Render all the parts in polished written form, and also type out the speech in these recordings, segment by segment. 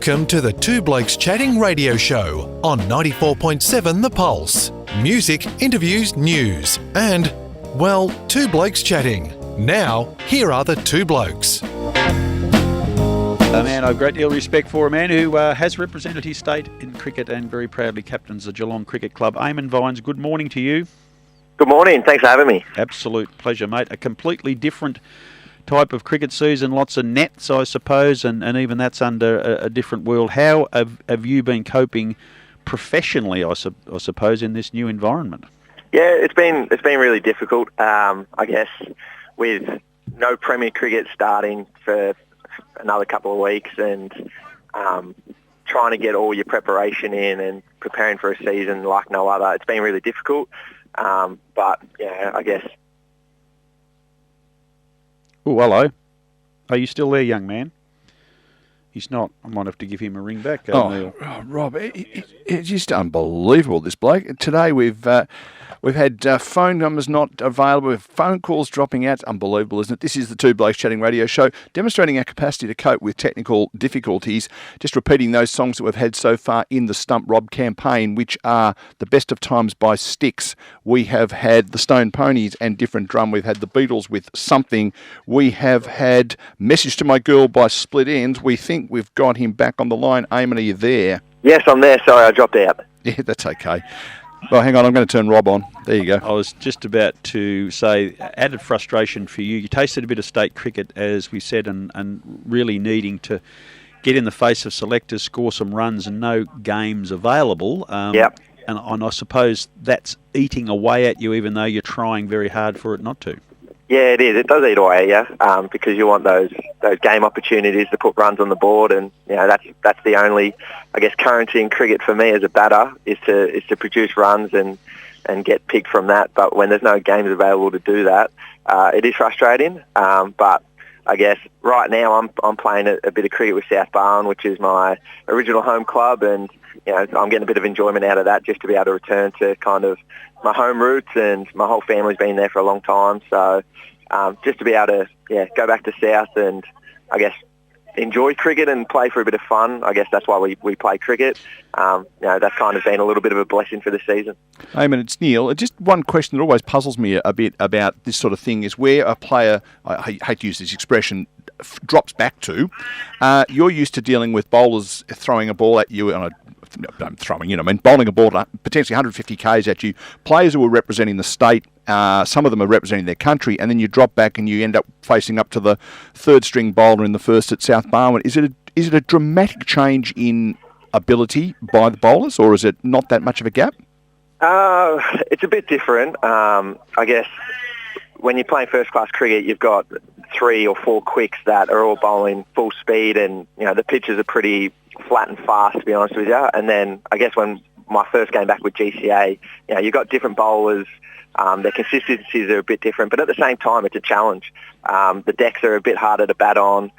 Welcome to the Two Blokes Chatting radio show on 94.7 The Pulse. Music, interviews, news, and, well, two blokes chatting. Now, here are the two blokes. A man I've a great deal of respect for, a man who has represented his state in cricket and very proudly captains the Geelong Cricket Club. Eamonn Vines, good morning to you. Good morning, thanks for having me. Absolute pleasure, mate. A completely different type of cricket season, lots of nets, I suppose, and even that's under a different world. How have you been coping professionally, I suppose, in this new environment? Yeah, it's been really difficult. I guess with no Premier cricket starting for another couple of weeks, and trying to get all your preparation in and preparing for a season like no other, it's been really difficult. But yeah, I guess. Oh, hello. Are you still there, young man? He's not. I might have to give him a ring back. Neil. Rob, it's just unbelievable, this bloke. Today we've had phone numbers not available, with phone calls dropping out. It's unbelievable, isn't it? This is the Two Blokes Chatting radio show, demonstrating our capacity to cope with technical difficulties. Just repeating those songs that we've had so far in the Stump Rob campaign, which are The Best of Times by Styx. We have had the Stone Ponies and Different Drum. We've had the Beatles with Something. We have had Message to My Girl by Split Ends. We think we've got him back on the line. Eamonn, are you there? Yes, I'm there. Sorry, I dropped out. Yeah, that's okay. Well, hang on, I'm going to turn Rob on. There you go. I was just about to say, added frustration for you. You tasted a bit of state cricket, as we said, and really needing to get in the face of selectors, score some runs, and no games available. Yep. And I suppose that's eating away at you, even though you're trying very hard for it not to. Yeah, it is. It does eat away at you, because you want those game opportunities to put runs on the board, and that's the only, I guess, currency in cricket for me as a batter is to produce runs and get picked from that. But when there's no games available to do that, it is frustrating. But I guess right now I'm playing a bit of cricket with South Barwon, which is my original home club, and I'm getting a bit of enjoyment out of that, just to be able to return to kind of my home roots, and my whole family's been there for a long time. So just to be able to go back to South and, I guess, enjoy cricket and play for a bit of fun. I guess that's why we play cricket. That's kind of been a little bit of a blessing for the season. Eamonn, it's Neil. Just one question that always puzzles me a bit about this sort of thing is where a player, I hate to use this expression, drops back to. You're used to dealing with bowlers throwing a ball at you on bowling a ball potentially 150 Ks at you, players who are representing the state, some of them are representing their country, and then you drop back and you end up facing up to the third string bowler in the first at South Barwon. Is it a dramatic change in ability by the bowlers, or is it not that much of a gap? It's a bit different. I guess when you're playing first-class cricket, you've got 3 or 4 quicks that are all bowling full speed, and the pitches are pretty flat and fast, to be honest with you. And then I guess when my first game back with GCA, you've got different bowlers. Their consistencies are a bit different, but at the same time, it's a challenge. The decks are a bit harder to bat on.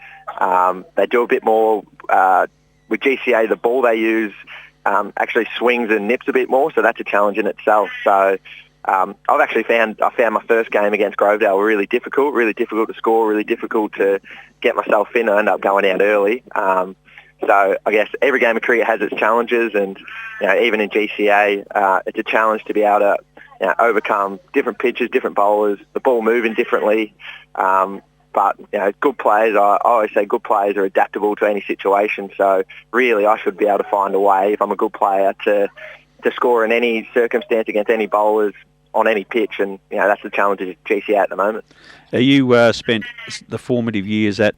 They do a bit more with GCA. The ball they use actually swings and nips a bit more, so that's a challenge in itself. So I found my first game against Grovedale really difficult to score, really difficult to get myself in. I ended up going out early. So I guess every game of cricket has its challenges, and even in GCA, it's a challenge to be able to overcome different pitches, different bowlers, the ball moving differently. But good players, I always say good players are adaptable to any situation. So really, I should be able to find a way, if I'm a good player, to score in any circumstance against any bowlers on any pitch, and that's the challenge at GCA at the moment. You spent the formative years at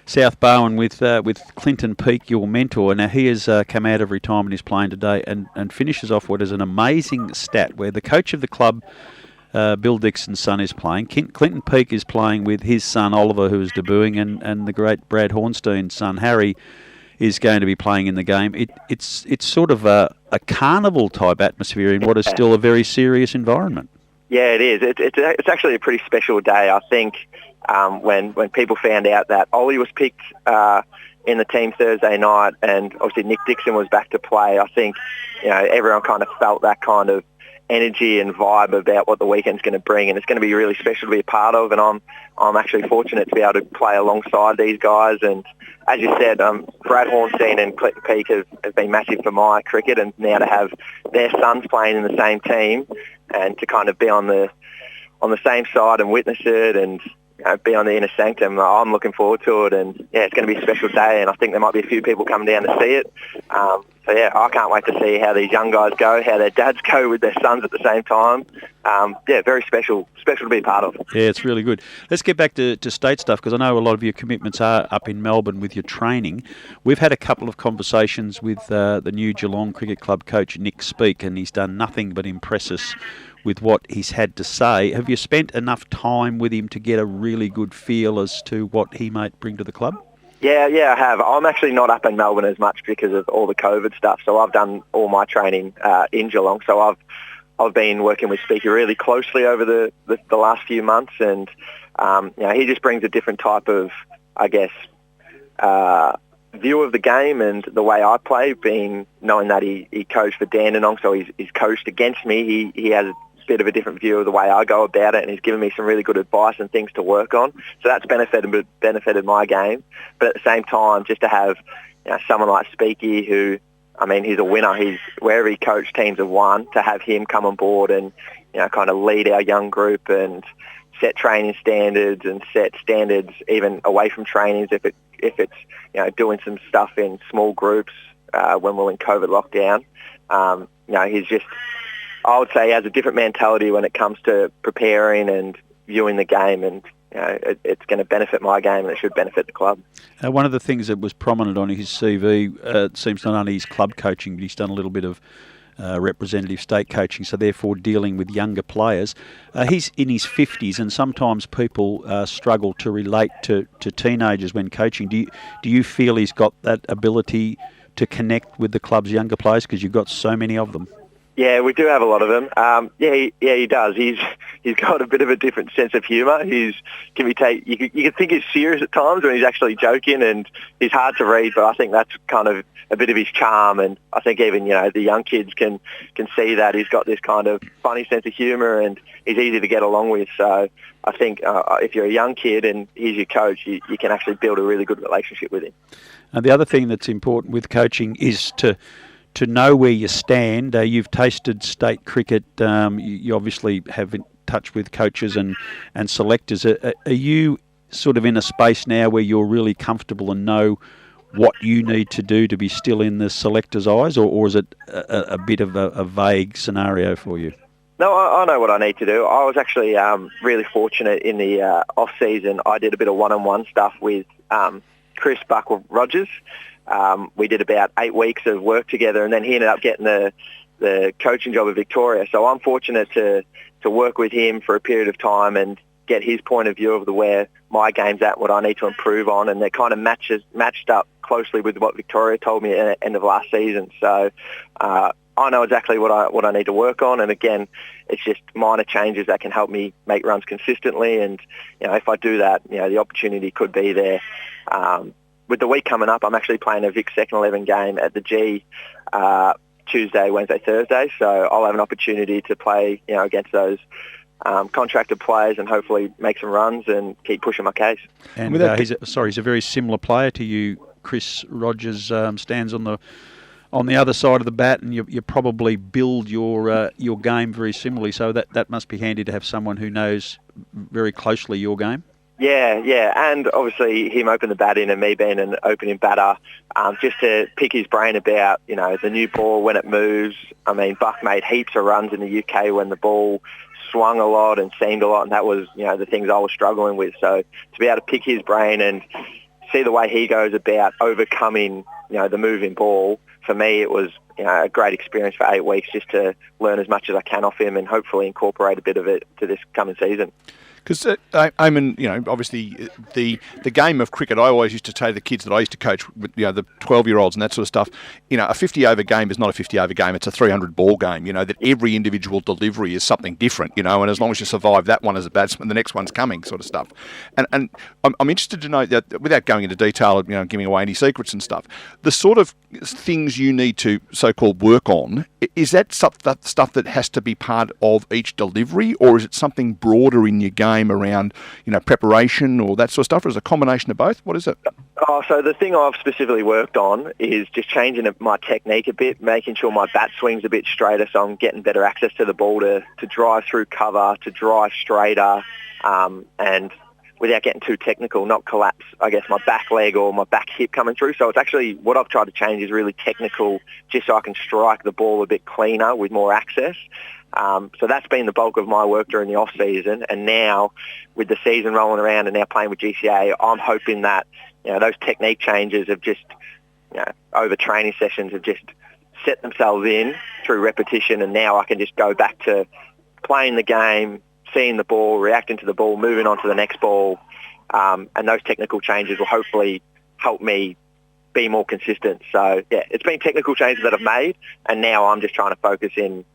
South Barwon with Clinton Peake, your mentor. Now he has come out of retirement, is playing today, and finishes off what is an amazing stat where the coach of the club, Bill Dixon's son, is playing. Clinton Peake is playing with his son Oliver, who is debuting, and the great Brad Hornstein's son Harry is going to be playing in the game. It's sort of a carnival type atmosphere in what is still a very serious environment. Yeah, it is. It's actually a pretty special day. I think when people found out that Ollie was picked in the team Thursday night, and obviously Nick Dixon was back to play, I think everyone kind of felt that kind of energy and vibe about what the weekend's going to bring, and it's going to be really special to be a part of. And I'm actually fortunate to be able to play alongside these guys. And as you said, Brad Hornstein and Clinton Peake have been massive for my cricket, and now to have their sons playing in the same team and to kind of be on the same side and witness it and be on the inner sanctum, I'm looking forward to it. And yeah, it's going to be a special day, and I think there might be a few people coming down to see it. So yeah, I can't wait to see how these young guys go, how their dads go with their sons at the same time. Yeah, very special to be a part of. Yeah, it's really good. Let's get back to state stuff, because I know a lot of your commitments are up in Melbourne with your training. We've had a couple of conversations with the new Geelong Cricket Club coach, Nick Speaky, and he's done nothing but impress us with what he's had to say. Have you spent enough time with him to get a really good feel as to what he might bring to the club? Yeah, I have. I'm actually not up in Melbourne as much because of all the COVID stuff. So I've done all my training in Geelong. So I've been working with Speaky really closely over the last few months, and he just brings a different type of, I guess, view of the game and the way I play. Knowing that he coached for Dandenong, so he's coached against me. He has a bit of a different view of the way I go about it, and he's given me some really good advice and things to work on. So that's benefited my game. But at the same time, just to have someone like Speaky, who, he's a winner. He's wherever he coached, teams have won. To have him come on board and kind of lead our young group and set training standards and set standards even away from trainings if it's doing some stuff in small groups when we're in COVID lockdown. He's just, I would say, he has a different mentality when it comes to preparing and viewing the game, and it's going to benefit my game, and it should benefit the club. One of the things that was prominent on his CV seems not only his club coaching, but he's done a little bit of representative state coaching, so therefore dealing with younger players. He's in his 50s, and sometimes people struggle to relate to teenagers when coaching. Do you feel he's got that ability to connect with the club's younger players, because you've got so many of them? Yeah, we do have a lot of them. He does. He's got a bit of a different sense of humour. You can think he's serious at times when he's actually joking, and he's hard to read. But I think that's kind of a bit of his charm, and I think even the young kids can see that he's got this kind of funny sense of humour, and he's easy to get along with. So I think if you're a young kid and he's your coach, you can actually build a really good relationship with him. The other thing that's important with coaching is to know where you stand. You've tasted state cricket. You obviously have in touch with coaches and selectors. Are you sort of in a space now where you're really comfortable and know what you need to do to be still in the selector's eyes, or is it a bit of a vague scenario for you? No, I know what I need to do. I was actually really fortunate in the off-season. I did a bit of one-on-one stuff with Chris Buck-Rogers. We did about 8 weeks of work together, and then he ended up getting the coaching job at Victoria. So I'm fortunate to work with him for a period of time and get his point of view of where my game's at, what I need to improve on, and they're kind of matched up closely with what Victoria told me at the end of last season. So I know exactly what I need to work on, and again, it's just minor changes that can help me make runs consistently. And if I do that, the opportunity could be there. With the week coming up, I'm actually playing a Vic second 11 game at the G Tuesday, Wednesday, Thursday. So I'll have an opportunity to play, against those contracted players and hopefully make some runs and keep pushing my case. And he's a very similar player to you, Chris Rogers. Stands on the other side of the bat, and you probably build your game very similarly. So that must be handy to have someone who knows very closely your game. Yeah, and obviously him open the bat in and me being an opening batter, just to pick his brain about, the new ball when it moves. Buck made heaps of runs in the UK when the ball swung a lot and seamed a lot, and that was, the things I was struggling with. So to be able to pick his brain and see the way he goes about overcoming, the moving ball, for me it was, a great experience for 8 weeks just to learn as much as I can off him and hopefully incorporate a bit of it to this coming season. Because, Eamonn, obviously the game of cricket, I always used to tell the kids that I used to coach with, the 12-year-olds and that sort of stuff, a 50-over game is not a 50-over game, it's a 300-ball game, that every individual delivery is something different, and as long as you survive that one as a batsman, the next one's coming, sort of stuff. And I'm interested to know that, without going into detail of, giving away any secrets and stuff, the sort of things you need to so-called work on, is that stuff that has to be part of each delivery, or is it something broader in your game around, preparation or that sort of stuff, or is it a combination of both? What is it? Oh, so the thing I've specifically worked on is just changing my technique a bit, making sure my bat swing's a bit straighter, so I'm getting better access to the ball to drive through cover, to drive straighter, and without getting too technical, not collapse, I guess, my back leg or my back hip coming through. So it's actually, what I've tried to change is really technical, just so I can strike the ball a bit cleaner with more access. So that's been the bulk of my work during the off-season. And now, with the season rolling around and now playing with GCA, I'm hoping that, those technique changes have just, over training sessions have just set themselves in through repetition, and now I can just go back to playing the game, seeing the ball, reacting to the ball, moving on to the next ball, and those technical changes will hopefully help me be more consistent. So, yeah, it's been technical changes that I've made, and now I'm just trying to focus in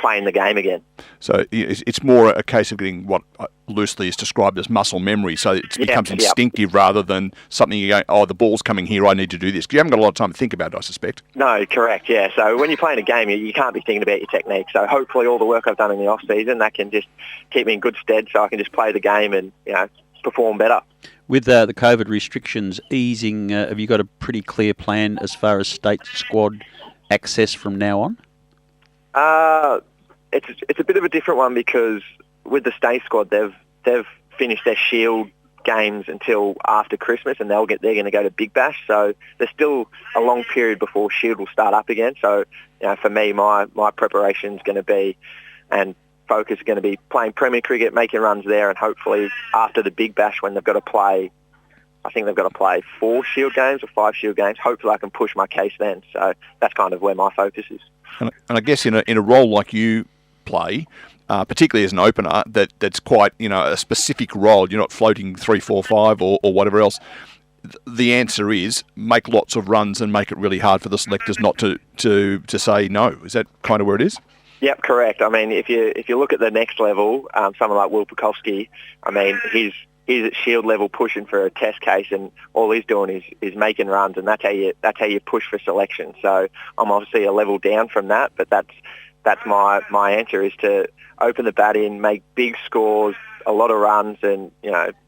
playing the game again. So it's more a case of getting what loosely is described as muscle memory, so it becomes instinctive rather than something you go, oh, the ball's coming here, I need to do this. Because you haven't got a lot of time to think about it, I suspect. No, correct, yeah. So when you're playing a game, you can't be thinking about your technique. So hopefully all the work I've done in the off-season, that can just keep me in good stead so I can just play the game and, perform better. With the COVID restrictions easing, have you got a pretty clear plan as far as state squad access from now on? It's a bit of a different one, because with the state squad, they've finished their Shield games until after Christmas, and they're going to go to Big Bash. So there's still a long period before Shield will start up again. So for me, my preparation's going to be, and focus is going to be playing Premier cricket, making runs there, and hopefully after the Big Bash, when they've got to play, I think they've got to play 4 Shield games or 5 Shield games, hopefully I can push my case then. So that's kind of where my focus is. And I guess in a role like you play, particularly as an opener, that's quite a specific role. You're not floating 3, 4, 5 or whatever else. The answer is make lots of runs and make it really hard for the selectors not to say no. Is that kind of where it is? Yep, correct. I mean, if you look at the next level, someone like Will Pukowski, I mean, he's at Shield level pushing for a test case, and all he's doing is making runs, and that's how you push for selection. So I'm obviously a level down from that, but that's my answer, is to open the bat in, make big scores, a lot of runs, and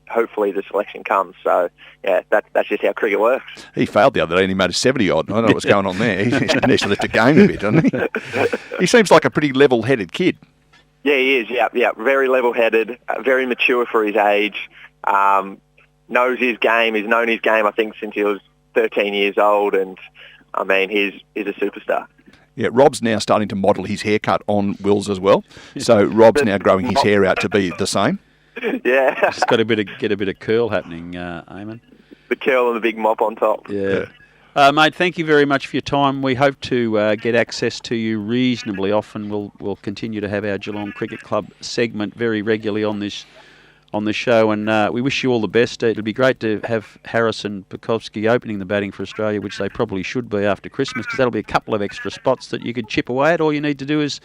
hopefully the selection comes. So yeah, that's just how cricket works. He failed the other day and he made a 70-odd. I don't know what's going on there. He needs to lift the game a bit, doesn't he? He seems like a pretty level-headed kid. Yeah, he is. Yeah. Very level-headed, very mature for his age. Knows his game. He's known his game, I think, since he was 13 years old, and I mean, he's a superstar. Yeah, Rob's now starting to model his haircut on Will's as well. So Rob's now growing his hair out to be the same. Yeah. Just got get a bit of curl happening, Eamonn. The curl and the big mop on top. Yeah. Mate, thank you very much for your time. We hope to get access to you reasonably often. We'll continue to have our Geelong Cricket Club segment very regularly on this show, and we wish you all the best. It'll be great to have Harris and Pukowski opening the batting for Australia, which they probably should be after Christmas, because that'll be a couple of extra spots that you could chip away at. All you need to do is,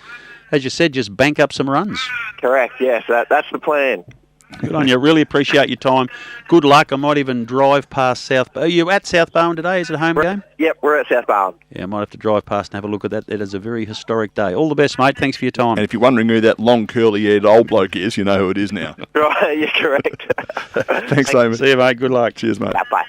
as you said, just bank up some runs. Correct, yes, that's the plan. Good on you. Really appreciate your time. Good luck. I might even drive past South. Are you at South Barwon today? Is it a home game? Yep, we're at South Barwon. Yeah, I might have to drive past and have a look at that. It is a very historic day. All the best, mate. Thanks for your time. And if you're wondering who that long, curly-haired old bloke is, you know who it is now. Right, you're correct. Thanks, Eamonn. See you, mate. Good luck. Cheers, mate. Bye.